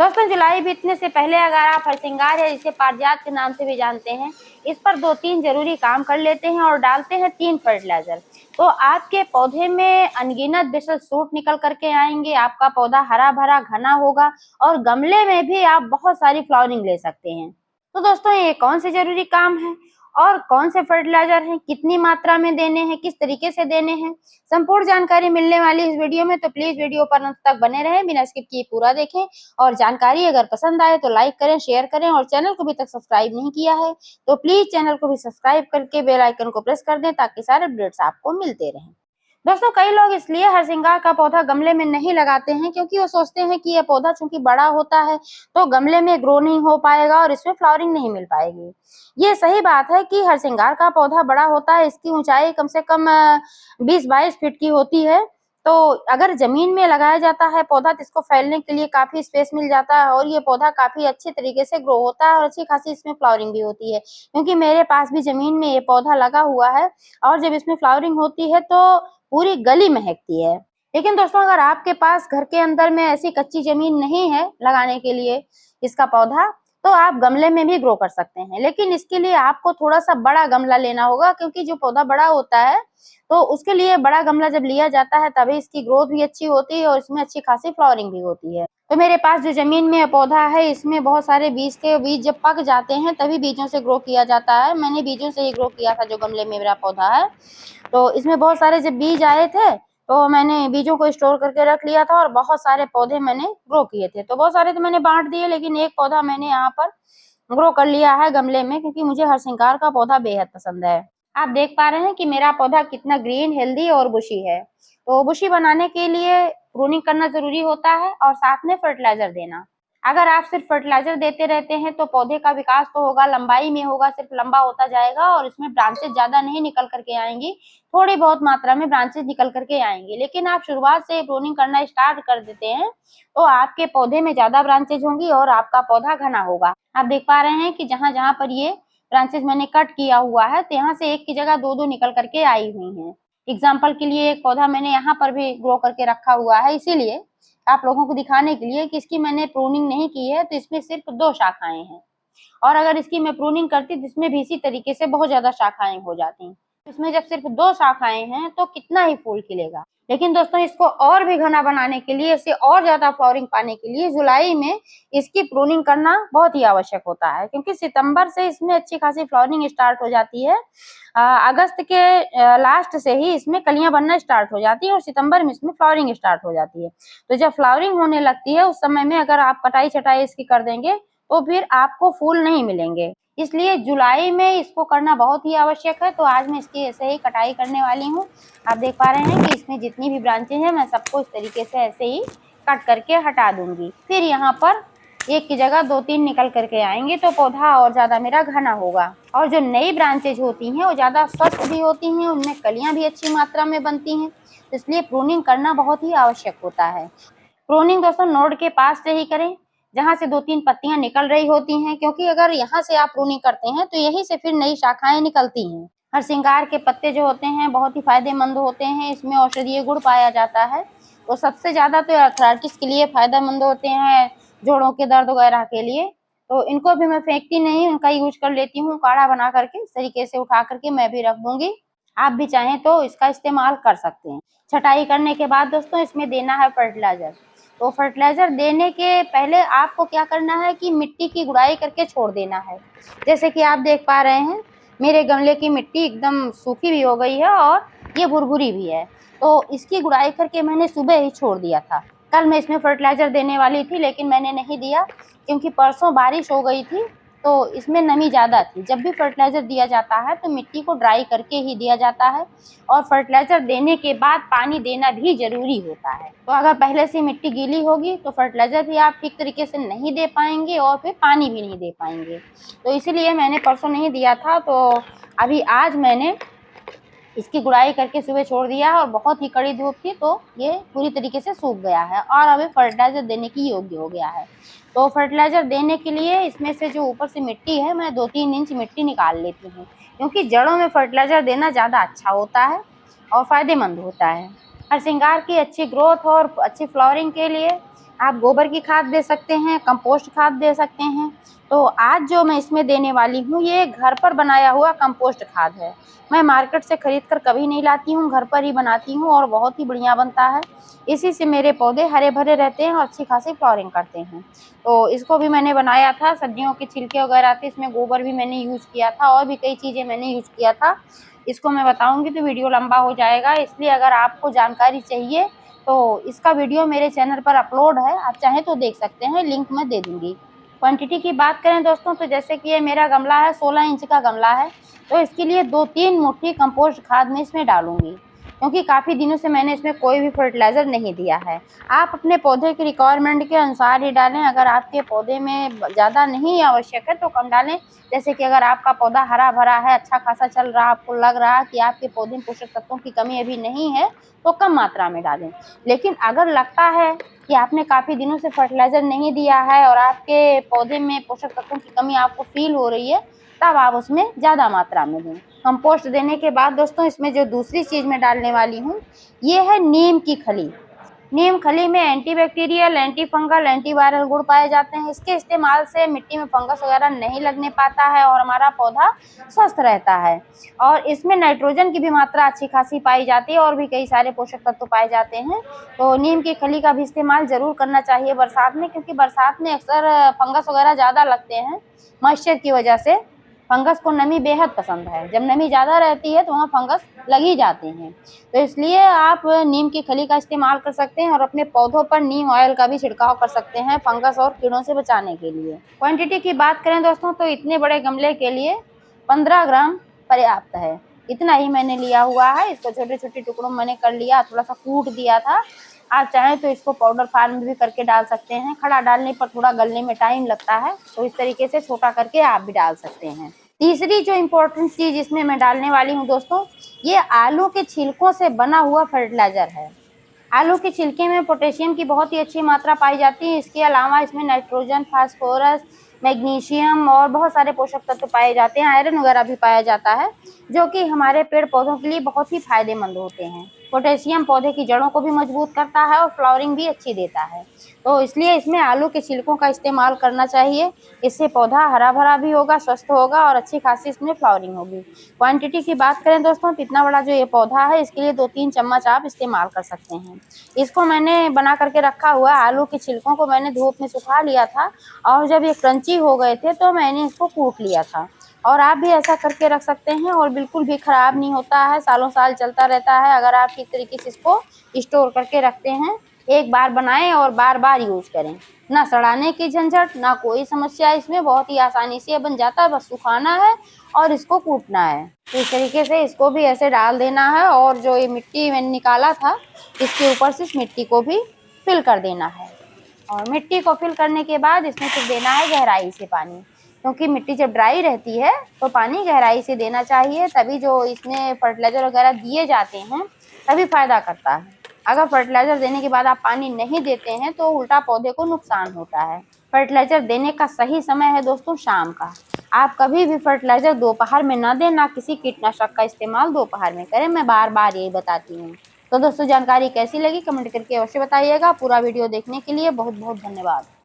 दोस्तों जुलाई बीतने से पहले अगर आप हरसिंगार या जिसे पारिजात के नाम से भी जानते हैं, इस पर 2-3 जरूरी काम कर लेते हैं और डालते हैं 3 फर्टिलाइजर, तो आपके पौधे में अनगिनत बेशल सूट निकल करके आएंगे। आपका पौधा हरा भरा घना होगा और गमले में भी आप बहुत सारी फ्लावरिंग ले सकते हैं। तो दोस्तों ये कौन से जरूरी काम है और कौन से फर्टिलाइजर हैं, कितनी मात्रा में देने हैं, किस तरीके से देने हैं, संपूर्ण जानकारी मिलने वाली इस वीडियो में। तो प्लीज वीडियो पर अंत तक बने रहें, बिना स्किप किए पूरा देखें और जानकारी अगर पसंद आए तो लाइक करें, शेयर करें और चैनल को अभी तक सब्सक्राइब नहीं किया है तो प्लीज चैनल को भी सब्सक्राइब करके बेल आइकन को प्रेस कर दें ताकि सारे अपडेट्स आपको मिलते रहें। दोस्तों कई लोग इसलिए हरसिंगार का पौधा गमले में नहीं लगाते हैं क्योंकि वो सोचते हैं कि ये पौधा चूंकि बड़ा होता है तो गमले में ग्रो नहीं हो पाएगा और इसमें फ्लावरिंग नहीं मिल पाएगी। ये सही बात है कि हरसिंगार का पौधा बड़ा होता है, इसकी ऊंचाई कम से कम 20-22 फीट की होती है। तो अगर जमीन में लगाया जाता है पौधा तो इसको फैलने के लिए काफी स्पेस मिल जाता है और ये पौधा काफी अच्छे तरीके से ग्रो होता है और अच्छी खासी इसमें फ्लावरिंग भी होती है। क्योंकि मेरे पास भी जमीन में ये पौधा लगा हुआ है और जब इसमें फ्लावरिंग होती है तो पूरी गली महकती है। लेकिन दोस्तों अगर आपके पास घर के अंदर में ऐसी कच्ची जमीन नहीं है लगाने के लिए इसका पौधा, तो आप गमले में भी ग्रो कर सकते हैं। लेकिन इसके लिए आपको थोड़ा सा बड़ा गमला लेना होगा क्योंकि जो पौधा बड़ा होता है तो उसके लिए बड़ा गमला जब लिया जाता है तभी इसकी ग्रोथ भी अच्छी होती है और इसमें अच्छी खासी फ्लावरिंग भी होती है। तो मेरे पास जो जमीन में पौधा है इसमें बहुत सारे बीज जब पक जाते हैं तभी बीजों से ग्रो किया जाता है। मैंने बीजों से ही ग्रो किया था जो गमले में मेरा पौधा है। तो इसमें बहुत सारे जब बीज आए थे तो मैंने बीजों को स्टोर करके रख लिया था और बहुत सारे पौधे मैंने ग्रो किए थे। तो बहुत सारे तो मैंने बांट दिए लेकिन एक पौधा मैंने यहाँ पर ग्रो कर लिया है गमले में क्योंकि मुझे हरसिंगार का पौधा बेहद पसंद है। आप देख पा रहे हैं कि मेरा पौधा कितना ग्रीन, हेल्दी और बुशी है। तो बुशी बनाने के लिए प्रूनिंग करना जरूरी होता है और साथ में फर्टिलाइजर देना। अगर आप सिर्फ फर्टिलाइजर देते रहते हैं तो पौधे का विकास तो होगा, लंबाई में होगा, सिर्फ लंबा होता जाएगा और इसमें ब्रांचेस ज्यादा नहीं निकल करके आएंगी, थोड़ी बहुत मात्रा में ब्रांचेस निकल करके आएंगी। लेकिन आप शुरुआत से प्रूनिंग करना स्टार्ट कर देते हैं तो आपके पौधे में ज्यादा ब्रांचेज होंगी और आपका पौधा घना होगा। आप देख पा रहे हैं कि जहां जहां पर ये ब्रांचेज मैंने कट किया हुआ है तो यहाँ से एक की जगह दो निकल करके आई हुई हैं। एग्जाम्पल के लिए एक पौधा मैंने यहाँ पर भी ग्रो करके रखा हुआ है, इसीलिए आप लोगों को दिखाने के लिए कि इसकी मैंने प्रूनिंग नहीं की है तो इसमें सिर्फ 2 शाखाएं हैं और अगर इसकी मैं प्रूनिंग करती तो इसमें भी इसी तरीके से बहुत ज्यादा शाखाएं हो जाती। इसमें जब सिर्फ 2 शाखाएं हैं तो कितना ही फूल खिलेगा। लेकिन दोस्तों इसको और भी घना बनाने के लिए, इसे और ज्यादा फ्लावरिंग पाने के लिए जुलाई में इसकी प्रूनिंग करना बहुत ही आवश्यक होता है क्योंकि सितंबर से इसमें अच्छी खासी फ्लावरिंग स्टार्ट हो जाती है। अगस्त के लास्ट से ही इसमें कलियां बनना स्टार्ट हो जाती है और सितंबर में इसमें फ्लावरिंग स्टार्ट हो जाती है। तो जब फ्लावरिंग होने लगती है उस समय में अगर आप कटाई छटाई इसकी कर देंगे तो फिर आपको फूल नहीं मिलेंगे। इसलिए जुलाई में इसको करना बहुत ही आवश्यक है। तो आज मैं इसकी ऐसे ही कटाई करने वाली हूँ। आप देख पा रहे हैं कि इसमें जितनी भी ब्रांचेज हैं मैं सबको इस तरीके से ऐसे ही कट करके हटा दूंगी। फिर यहाँ पर एक की जगह 2-3 निकल करके आएंगे तो पौधा और ज्यादा मेरा घना होगा। और जो नई ब्रांचेज होती हैं वो ज्यादा स्वस्थ भी होती हैं, उनमें कलियां भी अच्छी मात्रा में बनती हैं, इसलिए प्रूनिंग करना बहुत ही आवश्यक होता है। प्रूनिंग दोस्तों नोड के पास से ही करें जहां से 2-3 पत्तियां निकल रही होती हैं, क्योंकि अगर यहाँ से आप प्रूनिंग करते हैं तो यहीं से फिर नई शाखाएं निकलती हैं। हरसिंगार के पत्ते जो होते हैं बहुत ही फायदेमंद होते हैं, इसमें औषधीय गुण पाया जाता है। तो सबसे ज्यादा तो आर्थराइटिस के लिए फायदेमंद होते हैं, जोड़ों के दर्द वगैरह के लिए। तो इनको भी मैं फेंकती नहीं, उनका यूज कर लेती हूँ काढ़ा बना करके। इस तरीके से उठा करके मैं भी रख दूंगी, आप भी चाहें तो इसका इस्तेमाल कर सकते हैं। छटाई करने के बाद दोस्तों इसमें देना है फर्टिलाइजर। तो फर्टिलाइजर देने के पहले आपको क्या करना है कि मिट्टी की गुड़ाई करके छोड़ देना है। जैसे कि आप देख पा रहे हैं मेरे गमले की मिट्टी एकदम सूखी भी हो गई है और ये भुरभुरी भी है। तो इसकी गुड़ाई करके मैंने सुबह ही छोड़ दिया था। कल मैं इसमें फर्टिलाइजर देने वाली थी लेकिन मैंने नहीं दिया क्योंकि परसों बारिश हो गई थी तो इसमें नमी ज़्यादा थी। जब भी फर्टिलाइजर दिया जाता है तो मिट्टी को ड्राई करके ही दिया जाता है और फर्टिलाइजर देने के बाद पानी देना भी जरूरी होता है। तो अगर पहले से मिट्टी गीली होगी तो फर्टिलाइजर भी आप ठीक तरीके से नहीं दे पाएंगे और फिर पानी भी नहीं दे पाएंगे। तो इसीलिए मैंने परसों नहीं दिया था, तो अभी आज मैंने इसकी गुड़ाई करके सुबह छोड़ दिया और बहुत ही कड़ी धूप थी तो ये पूरी तरीके से सूख गया है और अभी फर्टिलाइजर देने की योग्य हो गया है। तो फर्टिलाइजर देने के लिए इसमें से जो ऊपर से मिट्टी है मैं 2-3 इंच मिट्टी निकाल लेती हूँ, क्योंकि जड़ों में फर्टिलाइजर देना ज़्यादा अच्छा होता है और फायदेमंद होता है। हरसिंगार की अच्छी ग्रोथ और अच्छी फ्लावरिंग के लिए आप गोबर की खाद दे सकते हैं, कंपोस्ट खाद दे सकते हैं। तो आज जो मैं इसमें देने वाली हूँ ये घर पर बनाया हुआ कंपोस्ट खाद है। मैं मार्केट से खरीद कर कभी नहीं लाती हूँ, घर पर ही बनाती हूँ और बहुत ही बढ़िया बनता है। इसी से मेरे पौधे हरे भरे रहते हैं और अच्छी खासी फ्लावरिंग करते हैं। तो इसको भी मैंने बनाया था, सब्जियों के छिलके वगैरह थे, इसमें गोबर भी मैंने यूज किया था और भी कई चीज़ें मैंने यूज किया था। इसको मैं बताऊंगी तो वीडियो लंबा हो जाएगा, इसलिए अगर आपको जानकारी चाहिए तो इसका वीडियो मेरे चैनल पर अपलोड है, आप चाहें तो देख सकते हैं, लिंक मैं दे दूंगी। क्वांटिटी की बात करें दोस्तों तो जैसे कि ये मेरा गमला है, 16 इंच का गमला है, तो इसके लिए 2-3 मुट्ठी कंपोस्ट खाद मैं इसमें डालूंगी, क्योंकि काफ़ी दिनों से मैंने इसमें कोई भी फर्टिलाइज़र नहीं दिया है। आप अपने पौधे की रिक्वायरमेंट के अनुसार ही डालें, अगर आपके पौधे में ज़्यादा नहीं आवश्यक है तो कम डालें। जैसे कि अगर आपका पौधा हरा भरा है, अच्छा खासा चल रहा है, आपको लग रहा है कि आपके पौधे में पोषक तत्वों की कमी अभी नहीं है, तो कम मात्रा में डालें। लेकिन अगर लगता है कि आपने काफ़ी दिनों से फर्टिलाइज़र नहीं दिया है और आपके पौधे में पोषक तत्वों की कमी आपको फील हो रही है, तब आप उसमें ज़्यादा मात्रा में दें। कंपोस्ट देने के बाद दोस्तों इसमें जो दूसरी चीज़ मैं डालने वाली हूँ ये है नीम की खली। नीम खली में एंटीबैक्टीरियल, एंटी फंगल, एंटीवायरल गुण पाए जाते हैं। इसके इस्तेमाल से मिट्टी में फंगस वगैरह नहीं लगने पाता है और हमारा पौधा स्वस्थ रहता है। और इसमें नाइट्रोजन की भी मात्रा अच्छी खासी पाई जाती है और भी कई सारे पोषक तत्व पाए जाते हैं। तो नीम की खली का भी इस्तेमाल ज़रूर करना चाहिए बरसात में, क्योंकि बरसात में अक्सर फंगस वगैरह ज़्यादा लगते हैं मॉइस्चर की वजह से। फंगस को नमी बेहद पसंद है, जब नमी ज़्यादा रहती है तो वहाँ फंगस लग ही जाते हैं। तो इसलिए आप नीम की खली का इस्तेमाल कर सकते हैं और अपने पौधों पर नीम ऑयल का भी छिड़काव कर सकते हैं फंगस और कीड़ों से बचाने के लिए। क्वांटिटी की बात करें दोस्तों तो इतने बड़े गमले के लिए 15 ग्राम पर्याप्त है। इतना ही मैंने लिया हुआ है। इसको छोटे छोटे टुकड़ों में मैंने कर लिया, थोड़ा सा कूट दिया था। आप चाहें तो इसको पाउडर फॉर्म में भी करके डाल सकते हैं। खड़ा डालने पर थोड़ा गलने में टाइम लगता है, तो इस तरीके से छोटा करके आप भी डाल सकते हैं। तीसरी जो इम्पोर्टेंट चीज़ इसमें मैं डालने वाली हूँ दोस्तों, ये आलू के छिलकों से बना हुआ फर्टिलाइज़र है। आलू के छिलके में पोटेशियम की बहुत ही अच्छी मात्रा पाई जाती है। इसके अलावा इसमें नाइट्रोजन, फास्फोरस, मैग्नीशियम और बहुत सारे पोषक तत्व पाए जाते हैं, आयरन वगैरह भी पाया जाता है, जो कि हमारे पेड़ पौधों के लिए बहुत ही फायदेमंद होते हैं। पोटेशियम पौधे की जड़ों को भी मजबूत करता है और फ्लावरिंग भी अच्छी देता है। तो इसलिए इसमें आलू के छिलकों का इस्तेमाल करना चाहिए। इससे पौधा हरा भरा भी होगा, स्वस्थ होगा और अच्छी खासी इसमें फ्लावरिंग होगी। क्वांटिटी की बात करें दोस्तों तो इतना बड़ा जो ये पौधा है इसके लिए 2-3 चम्मच आप इस्तेमाल कर सकते हैं। इसको मैंने बना करके रखा हुआ आलू के छिलकों को मैंने धूप में सुखा लिया था और जब ये क्रंची हो गए थे तो मैंने इसको कूट लिया था। और आप भी ऐसा करके रख सकते हैं और बिल्कुल भी ख़राब नहीं होता है, सालों साल चलता रहता है अगर आप ठीक तरीके से इसको स्टोर करके रखते हैं। एक बार बनाएं और बार बार यूज करें, ना सड़ाने की झंझट, ना कोई समस्या। इसमें बहुत ही आसानी से बन जाता है, बस सुखाना है और इसको कूटना है। तो इस तरीके से इसको भी ऐसे डाल देना है और जो ये मिट्टी मैंने निकाला था इसके ऊपर से इस मिट्टी को भी फिल कर देना है। और मिट्टी को फिल करने के बाद इसमें फिर देना है गहराई से पानी, क्योंकि मिट्टी जब ड्राई रहती है तो पानी गहराई से देना चाहिए, तभी जो इसमें फर्टिलाइज़र वगैरह दिए जाते हैं तभी फ़ायदा करता है। अगर फर्टिलाइज़र देने के बाद आप पानी नहीं देते हैं तो उल्टा पौधे को नुकसान होता है। फर्टिलाइज़र देने का सही समय है दोस्तों शाम का। आप कभी भी फर्टिलाइज़र दोपहर में ना दें, ना किसी कीटनाशक का इस्तेमाल दोपहर में करें, मैं बार बार यही बताती हूँ। तो दोस्तों जानकारी कैसी लगी कमेंट करके अवश्य बताइएगा। पूरा वीडियो देखने के लिए बहुत बहुत धन्यवाद।